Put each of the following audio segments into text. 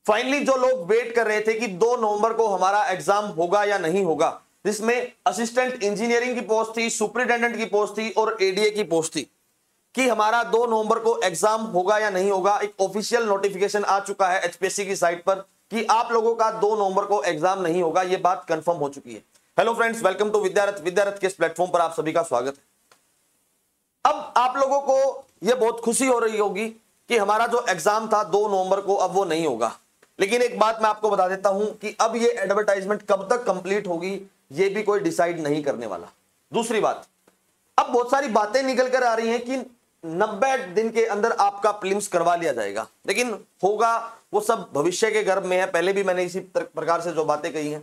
Finally जो लोग wait कर रहे थे कि 2 नवंबर को हमारा एग्जाम होगा या नहीं होगा, जिसमें असिस्टेंट इंजीनियरिंग की पोस्ट थी, सुपरिटेंडेंट की पोस्ट थी और एडीए की पोस्ट थी, कि हमारा 2 नवंबर को एग्जाम होगा या नहीं होगा, एक ऑफिशियल नोटिफिकेशन आ चुका है एचपीएससी की साइट पर कि आप लोगों का 2 नवंबर को एग्जाम नहीं होगा। यह बात कंफर्म हो चुकी है। Hello friends, welcome to Vidyarath. Vidyarath के इस प्लेटफॉर्म पर आप सभी का स्वागत है। अब आप लोगों को यह बहुत खुशी हो रही होगी कि हमारा जो एग्जाम था 2 नवंबर को, अब वो नहीं होगा। लेकिन एक बात मैं आपको बता देता हूं कि अब ये एडवर्टाइजमेंट कब तक कंप्लीट होगी ये भी कोई डिसाइड नहीं करने वाला। दूसरी बात, अब बहुत सारी बातें निकल कर आ रही हैं कि 90 दिन के अंदर आपका प्रीलिम्स करवा लिया जाएगा, लेकिन होगा वो सब भविष्य के गर्भ में है। पहले भी मैंने इसी प्रकार से जो बातें कही हैं,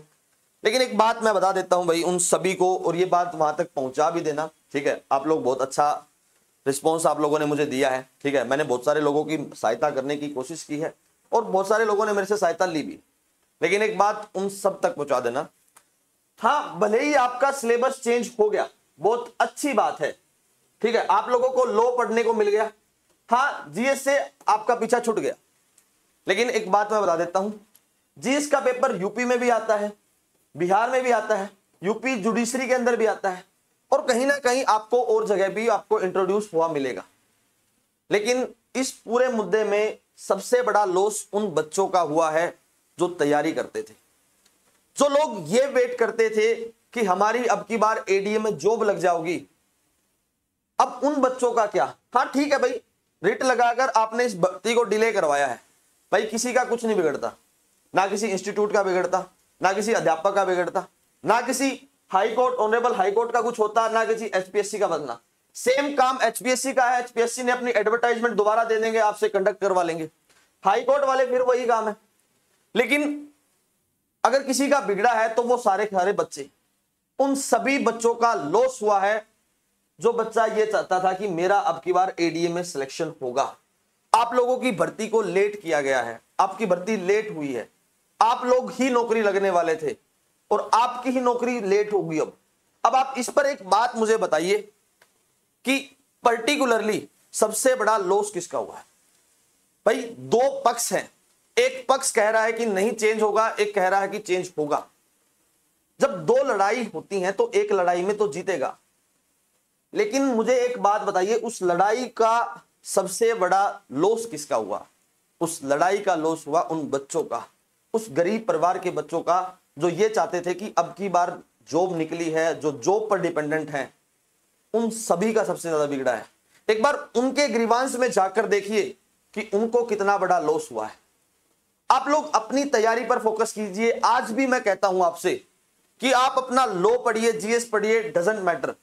लेकिन एक बात मैं बता देता हूं भाई उन सभी को, और ये बात वहां तक पहुंचा भी देना, ठीक है। आप लोग बहुत अच्छा रिस्पॉन्स आप लोगों ने मुझे दिया है, ठीक है। मैंने बहुत सारे लोगों की सहायता करने की कोशिश की है और बहुत सारे लोगों ने मेरे से सहायता ली भी, लेकिन एक बात उन सब तक पहुंचा देना। हाँ, भले ही आपका सिलेबस चेंज हो गया, बहुत अच्छी बात है, ठीक है। आप लोगों को लॉ पढ़ने को मिल गया, हाँ, जीएस से आपका पीछा छूट गया। लेकिन एक बात मैं बता देता हूं, जीएस का पेपर यूपी में भी आता है, बिहार में भी आता है, यूपी जुडिशरी के अंदर भी आता है, और कहीं ना कहीं आपको और जगह भी आपको इंट्रोड्यूस हुआ मिलेगा। लेकिन इस पूरे मुद्दे में सबसे बड़ा लॉस उन बच्चों का हुआ है जो तैयारी करते थे, जो लोग ये वेट करते थे कि हमारी अब की बार एडीए में जॉब लग जाओगी। अब उन बच्चों का क्या? हाँ ठीक है भाई, रिट लगाकर आपने इस भर्ती को डिले करवाया है, भाई किसी का कुछ नहीं बिगड़ता, ना किसी इंस्टीट्यूट का बिगड़ता, ना किसी अध्यापक का बिगड़ता, ना किसी हाईकोर्ट ऑनरेबल हाईकोर्ट का कुछ होता, ना किसी एचपीएससी का बनना। सेम काम एचपीएससी का है, एचपीएससी ने अपनी एडवर्टाइजमेंट दोबारा दे देंगे, आपसे कंडक्ट करवा लेंगे। हाईकोर्ट वाले फिर वही काम है। लेकिन अगर किसी का बिगड़ा है तो वो सारे सारे बच्चे, उन सभी बच्चों का लॉस हुआ है जो बच्चा ये चाहता था कि मेरा अब की बार एडीए में सिलेक्शन होगा। आप लोगों की भर्ती को लेट किया गया है, आपकी भर्ती लेट हुई है, आप लोग ही नौकरी लगने वाले थे और आपकी ही नौकरी लेट होगी। अब आप इस पर एक बात मुझे बताइए कि पर्टिकुलरली सबसे बड़ा लॉस किसका हुआ है? भाई 2 पक्ष हैं, एक पक्ष कह रहा है कि नहीं चेंज होगा, एक कह रहा है कि चेंज होगा। जब 2 लड़ाई होती हैं तो एक लड़ाई में तो जीतेगा। लेकिन मुझे एक बात बताइए, उस लड़ाई का सबसे बड़ा लॉस किसका हुआ? उस लड़ाई का लॉस हुआ उन बच्चों का, उस गरीब परिवार के बच्चों का, जो ये चाहते थे कि अब की बार जॉब निकली है, जो जॉब पर डिपेंडेंट हैं, उन सभी का सबसे ज्यादा बिगड़ा है। एक बार उनके ग्रीवांस में जाकर देखिए कि उनको कितना बड़ा लॉस हुआ है। आप लोग अपनी तैयारी पर फोकस कीजिए। आज भी मैं कहता हूं आपसे कि आप अपना लॉ पढ़िए, जीएस पढ़िए, डजंट मैटर,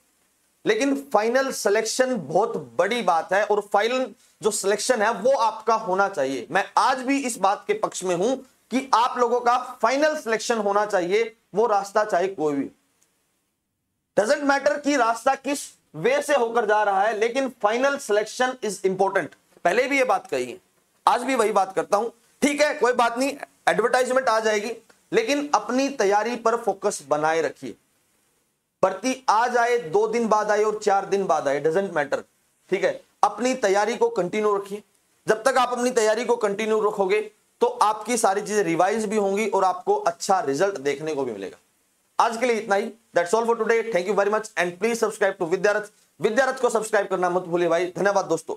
लेकिन फाइनल सिलेक्शन बहुत बड़ी बात है और फाइनल जो सिलेक्शन है वो आपका होना चाहिए। मैं आज भी इस बात के पक्ष में हूं कि आप लोगों का फाइनल सिलेक्शन होना चाहिए, वो रास्ता चाहे कोई भी, डजंट मैटर कि रास्ता किस वे से होकर जा रहा है, लेकिन फाइनल सिलेक्शन इज इंपॉर्टेंट। पहले भी ये बात कही है, आज भी वही बात करता हूं। ठीक है, कोई बात नहीं, एडवर्टाइजमेंट आ जाएगी, लेकिन अपनी तैयारी पर फोकस बनाए रखिए। भर्ती आ जाए, 2 दिन बाद आए और 4 दिन बाद आए, डजंट मैटर, ठीक है। अपनी तैयारी को कंटिन्यू रखिए। जब तक आप अपनी तैयारी को कंटिन्यू रखोगे तो आपकी सारी चीजें रिवाइज भी होंगी और आपको अच्छा रिजल्ट देखने को भी मिलेगा। आज के लिए इतना ही। That's all for today. Thank you very much and please subscribe to Vidyarath. Vidyarath को सब्सक्राइब करना मत भूलिए भाई। धन्यवाद दोस्तों।